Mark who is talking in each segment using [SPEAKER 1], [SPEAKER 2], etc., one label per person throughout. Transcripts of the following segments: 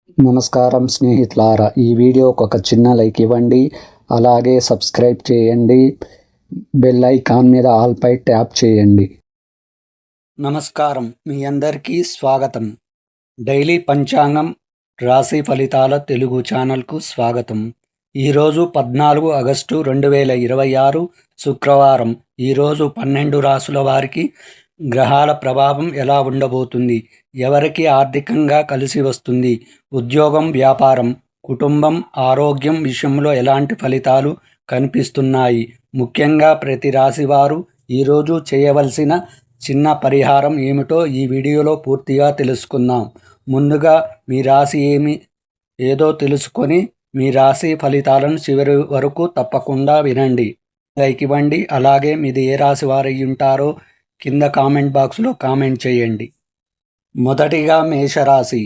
[SPEAKER 1] నమస్కారం స్నేహితులారా, ఈ వీడియోకి ఒక చిన్న లైక్ ఇవ్వండి. అలాగే సబ్స్క్రైబ్ చేయండి. బెల్ ఐకాన్ మీద ఆల్ పై ట్యాప్ చేయండి. నమస్కారం, మీ అందరికీ స్వాగతం. డైలీ పంచాంగం రాశి ఫలితాల తెలుగు ఛానల్కు స్వాగతం. ఈరోజు 14 ఆగస్టు 2026 శుక్రవారం. ఈరోజు 12 రాశుల వారికి గ్రహాల ప్రభావం ఎలా ఉండబోతుంది, ఎవరికి ఆర్థికంగా కలిసి వస్తుంది, ఉద్యోగం, వ్యాపారం, కుటుంబం, ఆరోగ్యం విషయంలో ఎలాంటి ఫలితాలు కనిపిస్తున్నాయి, ముఖ్యంగా ప్రతి రాశి వారు ఈరోజు చేయవలసిన చిన్న పరిహారం ఏమిటో ఈ వీడియోలో పూర్తిగా తెలుసుకుందాం. ముందుగా మీ రాశి ఏదో తెలుసుకొని మీ రాశి ఫలితాలను చివరి వరకు తప్పకుండా వినండి. లైక్ ఇవ్వండి. అలాగే మీది ఏ రాశి వారు అయి ఉంటారో కింద కామెంట్ బాక్స్లో కామెంట్ చేయండి. మొదటిగా మేషరాశి.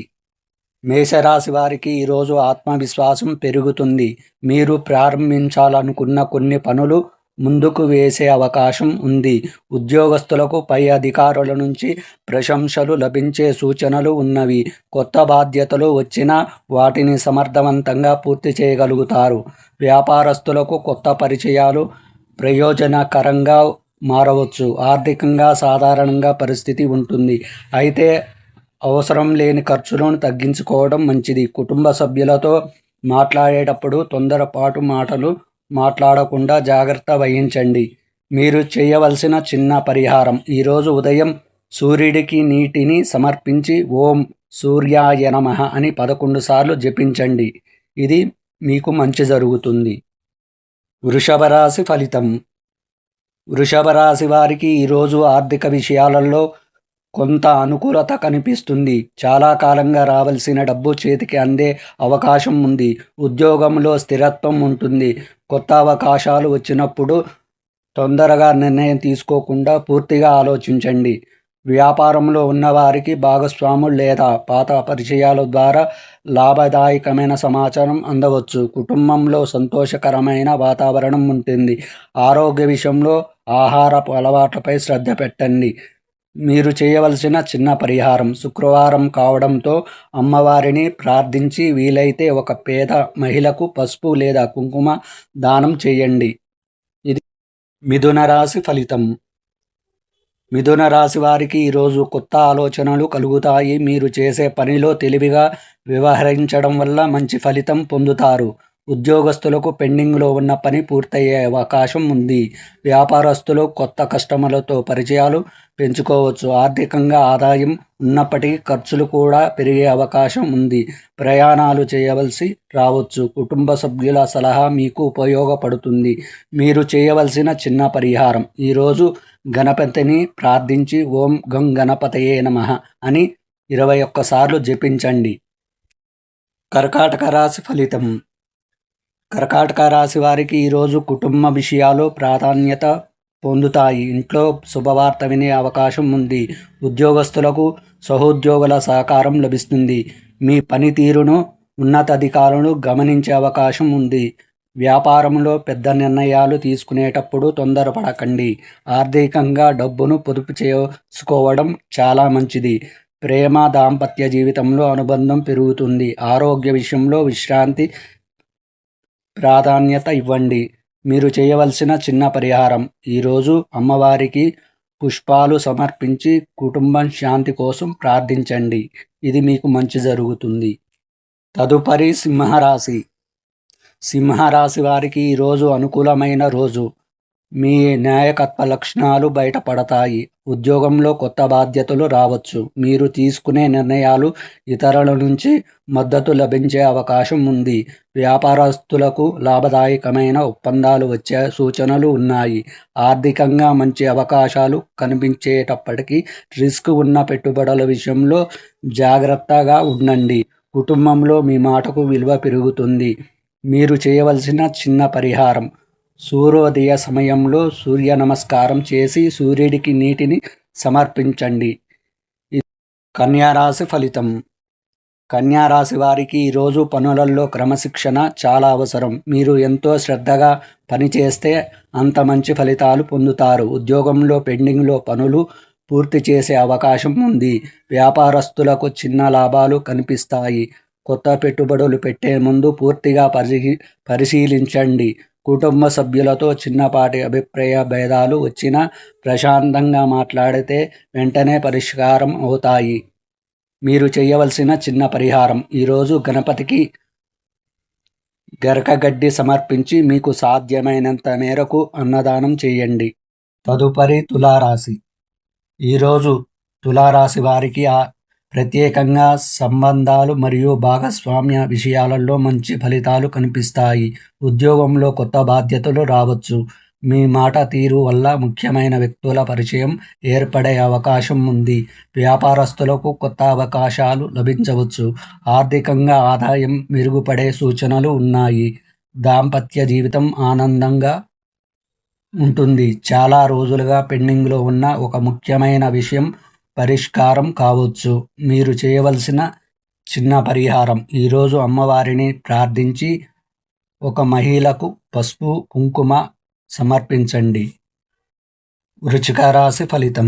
[SPEAKER 1] మేషరాశి వారికి ఈరోజు ఆత్మవిశ్వాసం పెరుగుతుంది. మీరు ప్రారంభించాలనుకున్న కొన్ని పనులు ముందుకు వేసే అవకాశం ఉంది. ఉద్యోగస్తులకు పై అధికారుల నుంచి ప్రశంసలు లభించే సూచనలు ఉన్నవి. కొత్త బాధ్యతలు వచ్చినా వాటిని సమర్థవంతంగా పూర్తి చేయగలుగుతారు. వ్యాపారస్తులకు కొత్త పరిచయాలు ప్రయోజనకరంగా మారవచ్చు. ఆర్థికంగా సాధారణంగా పరిస్థితి ఉంటుంది, అయితే అవసరం లేని ఖర్చులను తగ్గించుకోవడం మంచిది. కుటుంబ సభ్యులతో మాట్లాడేటప్పుడు తొందరపాటు మాటలు మాట్లాడకుండా జాగ్రత్త వహించండి. మీరు చేయవలసిన చిన్న పరిహారం: ఈరోజు ఉదయం సూర్యుడికి నీటిని సమర్పించి ఓం సూర్యాయ నమః అని 11 సార్లు జపించండి. ఇది మీకు మంచి జరుగుతుంది. వృషభ రాశి ఫలితం. వృషభ రాశి వారికి ఈరోజు ఆర్థిక విషయాలలో కొంత అనుకూలత కనిపిస్తుంది. చాలా కాలంగా రావాల్సిన డబ్బు చేతికి అందే అవకాశం ఉంది. ఉద్యోగంలో స్థిరత్వం ఉంటుంది. కొత్త అవకాశాలు వచ్చినప్పుడు తొందరగా నిర్ణయం తీసుకోకుండా పూర్తిగా ఆలోచించండి. వ్యాపారంలో ఉన్నవారికి భాగస్వాములు లేదా పాత పరిచయాల ద్వారా లాభదాయకమైన సమాచారం అందవచ్చు. కుటుంబంలో సంతోషకరమైన వాతావరణం ఉంటుంది. ఆరోగ్య విషయంలో ఆహారపు అలవాట్లపై శ్రద్ధ పెట్టండి. మీరు చేయవలసిన చిన్న పరిహారం: శుక్రవారం కావడంతో అమ్మవారిని ప్రార్థించి వీలైతే ఒక పేద మహిళకు పసుపు లేదా కుంకుమ దానం చేయండి. ఇది మిథున రాశి ఫలితం. మిథున రాశి వారికి ఈరోజు కొత్త ఆలోచనలు కలుగుతాయి. మీరు చేసే పనిలో తెలివిగా వ్యవహరించడం వల్ల మంచి ఫలితం పొందుతారు. ఉద్యోగస్తులకు పెండింగ్లో ఉన్న పని పూర్తయ్యే అవకాశం ఉంది. వ్యాపారస్తులు కొత్త కస్టమర్లతో పరిచయాలు పెంచుకోవచ్చు. ఆర్థికంగా ఆదాయం ఉన్నప్పటికీ ఖర్చులు కూడా పెరిగే అవకాశం ఉంది. ప్రయాణాలు చేయవలసి రావచ్చు. కుటుంబ సభ్యుల సలహా మీకు ఉపయోగపడుతుంది. మీరు చేయవలసిన చిన్న పరిహారం: ఈరోజు గణపతిని ప్రార్థించి ఓం గం గణపతయే నమః అని 21 సార్లు జపించండి. కర్కాటక రాశి ఫలితం. కర్కాటక రాశి వారికి ఈరోజు కుటుంబ విషయాలు ప్రాధాన్యత పొందుతాయి. ఇంట్లో శుభవార్త వినే అవకాశం ఉంది. ఉద్యోగస్తులకు సహోద్యోగుల సహకారం లభిస్తుంది. మీ పనితీరును ఉన్నతాధికారులు గమనించే అవకాశం ఉంది. వ్యాపారంలో పెద్ద నిర్ణయాలు తీసుకునేటప్పుడు తొందరపడకండి. ఆర్థికంగా డబ్బును పొదుపు చేసుకోవడం చాలా మంచిది. ప్రేమ, దాంపత్య జీవితంలో అనుబంధం పెరుగుతుంది. ఆరోగ్య విషయంలో విశ్రాంతి ప్రాధాన్యత ఇవ్వండి. మీరు చేయవలసిన చిన్న పరిహారం: ఈరోజు అమ్మవారికి పుష్పాలు సమర్పించి కుటుంబం శాంతి కోసం ప్రార్థించండి. ఇది మీకు మంచి జరుగుతుంది. తదుపరి సింహరాశి. సింహరాశి వారికి ఈరోజు అనుకూలమైన రోజు. మీ నాయకత్వ లక్షణాలు బయటపడతాయి. ఉద్యోగంలో కొత్త బాధ్యతలు రావచ్చు. మీరు తీసుకునే నిర్ణయాలు ఇతరుల నుంచి మద్దతు లభించే అవకాశం ఉంది. వ్యాపారస్తులకు లాభదాయకమైన ఒప్పందాలు వచ్చే సూచనలు ఉన్నాయి. ఆర్థికంగా మంచి అవకాశాలు కనిపించేటప్పటికీ రిస్క్ ఉన్న పెట్టుబడుల విషయంలో జాగ్రత్తగా ఉండండి. కుటుంబంలో మీ మాటకు విలువ పెరుగుతుంది. మీరు చేయవలసిన చిన్న పరిహారం: సూర్యోదయ సమయంలో సూర్య నమస్కారం చేసి సూర్యుడికి నీటిని సమర్పించండి. కన్యారాశి ఫలితం. కన్యారాశి వారికి ఈరోజు పనులలో క్రమశిక్షణ చాలా అవసరం. మీరు ఎంతో శ్రద్ధగా పనిచేస్తే అంత మంచి ఫలితాలు పొందుతారు. ఉద్యోగంలో పెండింగ్లో పనులు పూర్తి చేసే అవకాశం ఉంది. వ్యాపారస్తులకు చిన్న లాభాలు కనిపిస్తాయి. కొత్త పెట్టుబడులు పెట్టే ముందు పూర్తిగా పరిశీలించండి. కుటుంబ సభ్యులతో చిన్నపాటి అభిప్రాయ భేదాలు వచ్చినా ప్రశాంతంగా మాట్లాడితే వెంటనే పరిష్కారం అవుతాయి. మీరు చేయవలసిన చిన్న పరిహారం: ఈరోజు గణపతికి గరకగడ్డి సమర్పించి మీకు సాధ్యమైనంత మేరకు అన్నదానం చేయండి. తదుపరి తులారాశి. ఈరోజు తులారాశి వారికి ప్రత్యేకంగా సంబంధాలు మరియు భాగస్వామ్య విషయాలలో మంచి ఫలితాలు కనిపిస్తాయి. ఉద్యోగంలో కొత్త బాధ్యతలు రావచ్చు. మీ మాట తీరు వల్ల ముఖ్యమైన వ్యక్తుల పరిచయం ఏర్పడే అవకాశం ఉంది. వ్యాపారస్తులకు కొత్త అవకాశాలు లభించవచ్చు. ఆర్థికంగా ఆదాయం మెరుగుపడే సూచనలు ఉన్నాయి. దాంపత్య జీవితం ఆనందంగా ఉంటుంది. చాలా రోజులుగా పెండింగ్లో ఉన్న ఒక ముఖ్యమైన విషయం పరిష్కారం కావచ్చు. మీరు చేయవలసిన చిన్న పరిహారం: ఈరోజు అమ్మవారిని ప్రార్థించి ఒక మహిళకు పసుపు కుంకుమ సమర్పించండి. వృశ్చిక రాశి ఫలితం.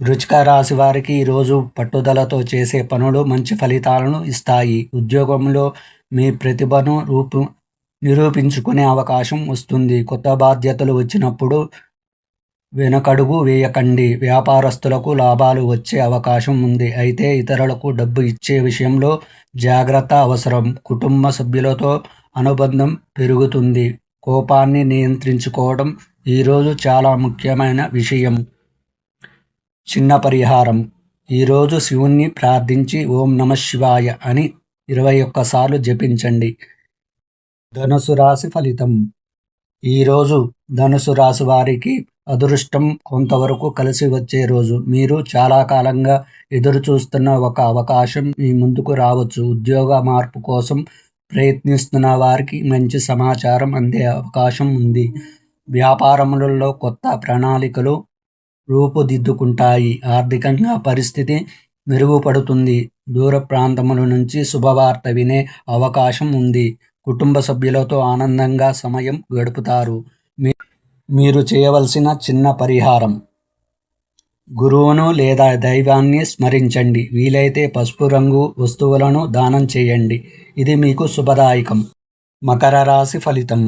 [SPEAKER 1] వృశ్చిక రాశి వారికి ఈరోజు పట్టుదలతో చేసే పనులు మంచి ఫలితాలను ఇస్తాయి. ఉద్యోగంలో మీ ప్రతిభను నిరూపించుకునే అవకాశం వస్తుంది. కొత్త బాధ్యతలు వచ్చినప్పుడు వెనకడుగు వేయకండి. వ్యాపారస్తులకు లాభాలు వచ్చే అవకాశం ఉంది. అయితే ఇతరులకు డబ్బు ఇచ్చే విషయంలో జాగ్రత్త అవసరం. కుటుంబ సభ్యులతో అనుబంధం పెరుగుతుంది. కోపాన్ని నియంత్రించుకోవడం ఈరోజు చాలా ముఖ్యమైన విషయం. చిన్న పరిహారం: ఈరోజు శివుణ్ణి ప్రార్థించి ఓం నమఃశివాయ అని 21 సార్లు జపించండి. ధనుసు రాశి ఫలితం. ఈరోజు ధనుసు రాశి వారికి అదృష్టం కొంతవరకు కలిసి వచ్చే రోజు. మీరు చాలా కాలంగా ఎదురు చూస్తున్న ఒక అవకాశం మీ ముందుకు రావచ్చు. ఉద్యోగ మార్పు కోసం ప్రయత్నిస్తున్న వారికి మంచి సమాచారం అందే అవకాశం ఉంది. వ్యాపారములలో కొత్త ప్రణాళికలు రూపుదిద్దుకుంటాయి. ఆర్థికంగా పరిస్థితి మెరుగుపడుతుంది. దూర ప్రాంతముల నుంచి శుభవార్త వినే అవకాశం ఉంది. కుటుంబ సభ్యులతో ఆనందంగా సమయం గడుపుతారు. మీరు చేయవలసిన చిన్న పరిహారం: గురువును లేదా దైవాన్ని స్మరించండి. వీలైతే పసుపు రంగు వస్తువులను దానం చేయండి. ఇది మీకు శుభదాయకం. మకర రాశి ఫలితం.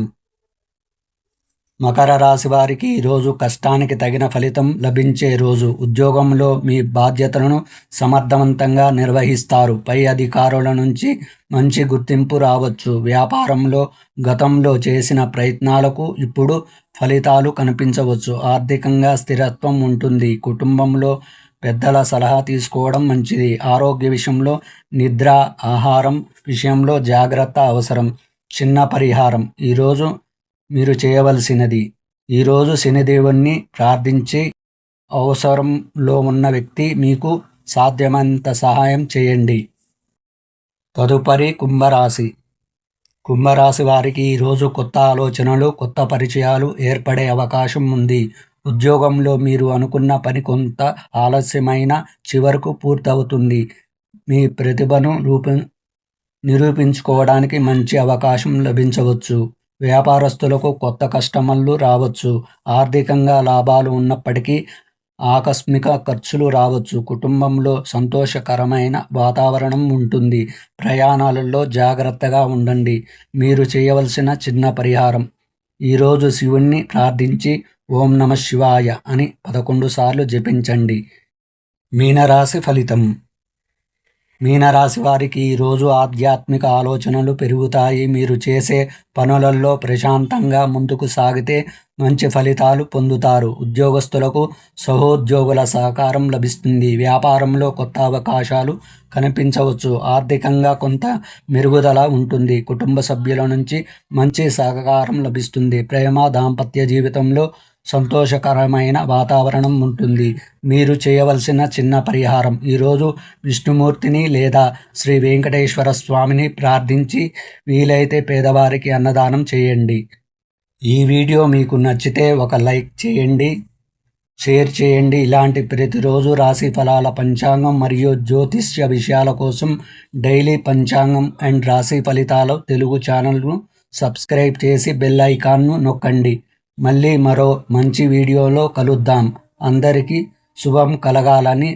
[SPEAKER 1] మకర రాశి వారికి ఈరోజు కష్టానికి తగిన ఫలితం లభించే రోజు. ఉద్యోగంలో మీ బాధ్యతలను సమర్థవంతంగా నిర్వహిస్తారు. పై అధికారుల నుంచి మంచి గుర్తింపు రావచ్చు. వ్యాపారంలో గతంలో చేసిన ప్రయత్నాలకు ఇప్పుడు ఫలితాలు కనిపించవచ్చు. ఆర్థికంగా స్థిరత్వం ఉంటుంది. కుటుంబంలో పెద్దల సలహా తీసుకోవడం మంచిది. ఆరోగ్య విషయంలో నిద్ర, ఆహారం విషయంలో జాగ్రత్త అవసరం. చిన్న పరిహారం: ఈరోజు మీరు చేయవలసినది: ఈరోజు శనిదేవుణ్ణి ప్రార్థించి అవసరంలో ఉన్న వ్యక్తి మీకు సాధ్యమైనంత సహాయం చేయండి. తదుపరి కుంభరాశి. కుంభరాశి వారికి ఈరోజు కొత్త ఆలోచనలు, కొత్త పరిచయాలు ఏర్పడే అవకాశం ఉంది. ఉద్యోగంలో మీరు అనుకున్న పని కొంత ఆలస్యమైన చివరకు పూర్తవుతుంది. మీ ప్రతిభను నిరూపించుకోవడానికి మంచి అవకాశం లభించవచ్చు. వ్యాపారస్తులకు కొత్త కస్టమర్లు రావచ్చు. ఆర్థికంగా లాభాలు ఉన్నప్పటికీ ఆకస్మిక ఖర్చులు రావచ్చు. కుటుంబంలో సంతోషకరమైన వాతావరణం ఉంటుంది. ప్రయాణాలలో జాగ్రత్తగా ఉండండి. మీరు చేయవలసిన చిన్న పరిహారం: ఈరోజు శివుణ్ణి ప్రార్థించి ఓం నమఃశివాయ అని 11 సార్లు జపించండి. మీనరాశి ఫలితం. మీనరాశి వారికి ఈరోజు ఆధ్యాత్మిక ఆలోచనలు పెరుగుతాయి. మీరు చేసే పనులలో ప్రశాంతంగా ముందుకు సాగితే మంచి ఫలితాలు పొందుతారు. ఉద్యోగస్తులకు సహోద్యోగుల సహకారం లభిస్తుంది. వ్యాపారంలో కొత్త అవకాశాలు కనిపించవచ్చు. ఆర్థికంగా కొంత మెరుగుదల ఉంటుంది. కుటుంబ సభ్యుల నుంచి మంచి సహకారం లభిస్తుంది. ప్రేమ, దాంపత్య జీవితంలో సంతోషకరమైన వాతావరణం ఉంటుంది. మీరు చేయవలసిన చిన్న పరిహారం: ఈరోజు విష్ణుమూర్తిని లేదా శ్రీ వెంకటేశ్వర స్వామిని ప్రార్థించి వీలైతే పేదవారికి అన్నదానం చేయండి. ఈ వీడియో మీకు నచ్చితే ఒక లైక్ చేయండి, షేర్ చేయండి. ఇలాంటి ప్రతిరోజు రాశి ఫలాల పంచాంగం మరియు జ్యోతిష్య విషయాల కోసం డైలీ పంచాంగం అండ్ రాశి ఫలితాలు తెలుగు ఛానల్ను సబ్స్క్రైబ్ చేసి బెల్ ఐకాన్ను నొక్కండి. మళ్ళీ మరో మంచి వీడియోలో కలుద్దాం. అందరికీ శుభం కలగాలని